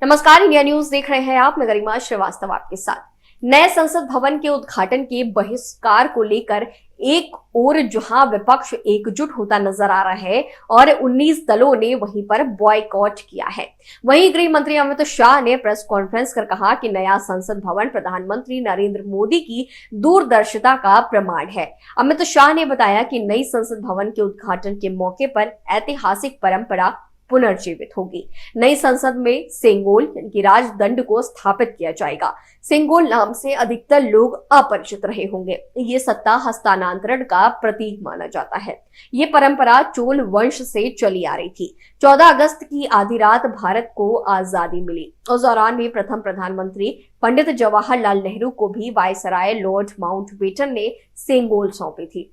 नमस्कार, India news देख रहे हैं आप। मैं गरिमा श्रीवास्तव आपके साथ। नए संसद भवन के उद्घाटन के बहिष्कार को लेकर एक और जहां विपक्ष एकजुट होता नजर आ रहा है और 19 दलों ने वहीं पर बॉयकॉट किया है, वहीं गृह मंत्री अमित शाह ने प्रेस कॉन्फ्रेंस कर कहा कि नया संसद भवन प्रधानमंत्री नरेंद्र मोदी की दूरदर्शिता का प्रमाण है। अमित शाह ने बताया कि नई संसद भवन के उद्घाटन के मौके पर ऐतिहासिक परंपरा पुनर्जीवित होगी। नई संसद में सेंगोल यानी राजदंड को स्थापित किया जाएगा। सेंगोल नाम से अधिकतर लोग अपरिचित रहे होंगे। ये सत्ता हस्तांतरण का प्रतीक माना जाता है। ये परंपरा चोल वंश से चली आ रही थी। 14 अगस्त की आधी रात भारत को आजादी मिली। उस दौरान भी प्रथम प्रधानमंत्री पंडित जवाहरलाल नेहरू को भी वायसराय लॉर्ड माउंटबेटन ने सेंगोल सौंपी थी।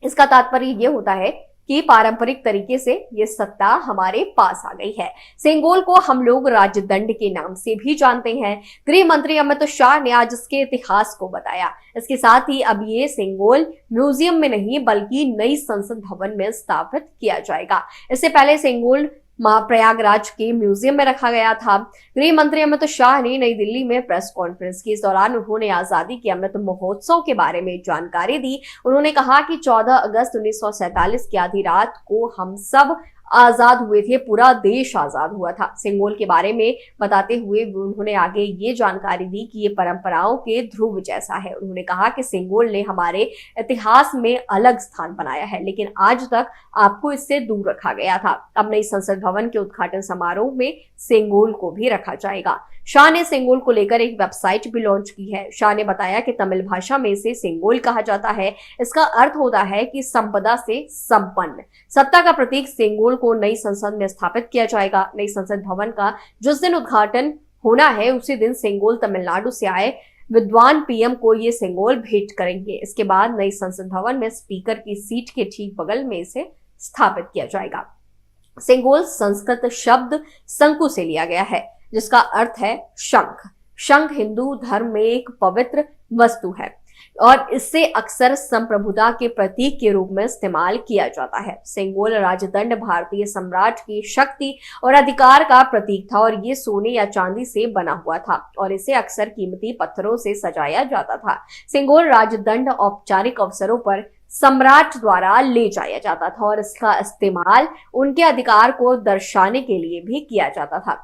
इसका तात्पर्य ये होता है कि पारंपरिक तरीके से ये सत्ता हमारे पास आ गई है। सेंगोल को हम लोग राजदंड के नाम से भी जानते हैं। गृह मंत्री अमित शाह ने आज इसके इतिहास को बताया। इसके साथ ही अब ये सेंगोल म्यूजियम में नहीं बल्कि नई संसद भवन में स्थापित किया जाएगा। इससे पहले सेंगोल प्रयागराज के म्यूजियम में रखा गया था। गृह मंत्री अमित शाह ने नई दिल्ली में प्रेस कॉन्फ्रेंस की। इस दौरान उन्होंने आजादी के अमृत महोत्सव के बारे में जानकारी दी। उन्होंने कहा कि 14 अगस्त 1947 की आधी रात को हम सब आजाद हुए थे, पूरा देश आजाद हुआ था। सेंगोल के बारे में बताते हुए उन्होंने आगे ये जानकारी दी कि ये परंपराओं के ध्रुव जैसा है। उन्होंने कहा कि सेंगोल ने हमारे इतिहास में अलग स्थान बनाया है, लेकिन आज तक आपको इससे दूर रखा गया था। अब नई संसद भवन के उद्घाटन समारोह में सेंगोल को भी रखा जाएगा। शाह ने सेंगोल को लेकर एक वेबसाइट भी लॉन्च की है। शाह ने बताया कि तमिल भाषा में इसे सेंगोल कहा जाता है। इसका अर्थ होता है कि संपदा से संपन्न। सत्ता का प्रतीक सेंगोल को नई संसद में स्थापित किया जाएगा। नई संसद भवन का जिस दिन उद्घाटन होना है उसी दिन सेंगोल तमिलनाडु से आए विद्वान पीएम को ये सेंगोल भेंट करेंगे। इसके बाद नई संसद भवन में स्पीकर की सीट के ठीक बगल में इसे स्थापित किया जाएगा। सेंगोल संस्कृत शब्द शंकु से लिया गया है, जिसका अर्थ है शंख। शंख हिंदू धर्म में एक पवित्र वस्तु है और इससे अक्सर संप्रभुता के प्रतीक के रूप में इस्तेमाल किया जाता है। सेंगोल राजदंड भारतीय सम्राट की शक्ति और अधिकार का प्रतीक था और ये सोने या चांदी से बना हुआ था और इसे अक्सर कीमती पत्थरों से सजाया जाता था। सेंगोल राजदंड औपचारिक अवसरों पर सम्राट द्वारा ले जाया जाता था और इसका इस्तेमाल उनके अधिकार को दर्शाने के लिए भी किया जाता था।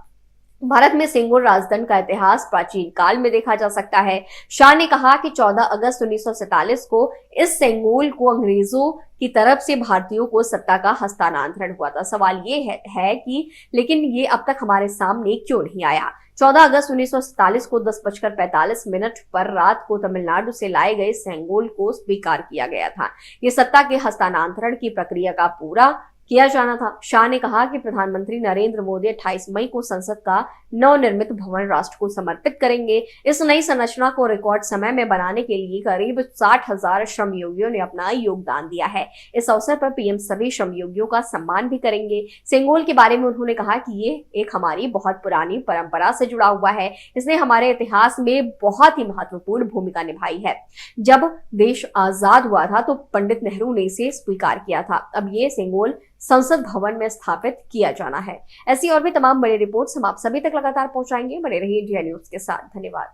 भारत में सेंगोल राजदंड का इतिहास प्राचीन काल में देखा जा सकता है। शाह ने कहा कि 14 अगस्त 1947 को इस सेंगोल को अंग्रेजों की तरफ से भारतीयों को सत्ता का हस्तांतरण हुआ था। सवाल ये है कि लेकिन ये अब तक हमारे सामने क्यों नहीं आया। 14 अगस्त 1947 को 10:45 पर रात को तमिलनाडु से लाए गए सेंगोल को स्वीकार किया गया था। ये सत्ता के हस्तांतरण की प्रक्रिया का पूरा किया जाना था। शाह ने कहा कि प्रधानमंत्री नरेंद्र मोदी 28 मई को संसद का नवनिर्मित भवन राष्ट्र को समर्पित करेंगे। इस नई संरचना को रिकॉर्ड समय में बनाने के लिए करीब 60,000 श्रमयोगियों ने अपना योगदान दिया है। इस अवसर पर पीएम सभी श्रमयोगियों का सम्मान भी करेंगे। सेंगोल के बारे में उन्होंने कहा कि ये एक हमारी बहुत पुरानी परंपरा से जुड़ा हुआ है। इसने हमारे इतिहास में बहुत ही महत्वपूर्ण भूमिका निभाई है। जब देश आजाद हुआ था तो पंडित नेहरू ने इसे स्वीकार किया था। अब ये सेंगोल संसद भवन में स्थापित किया जाना है। ऐसी और भी तमाम बड़ी रिपोर्ट्स हम आप सभी तक लगातार पहुंचाएंगे। बने रहिए इंडिया न्यूज के साथ। धन्यवाद।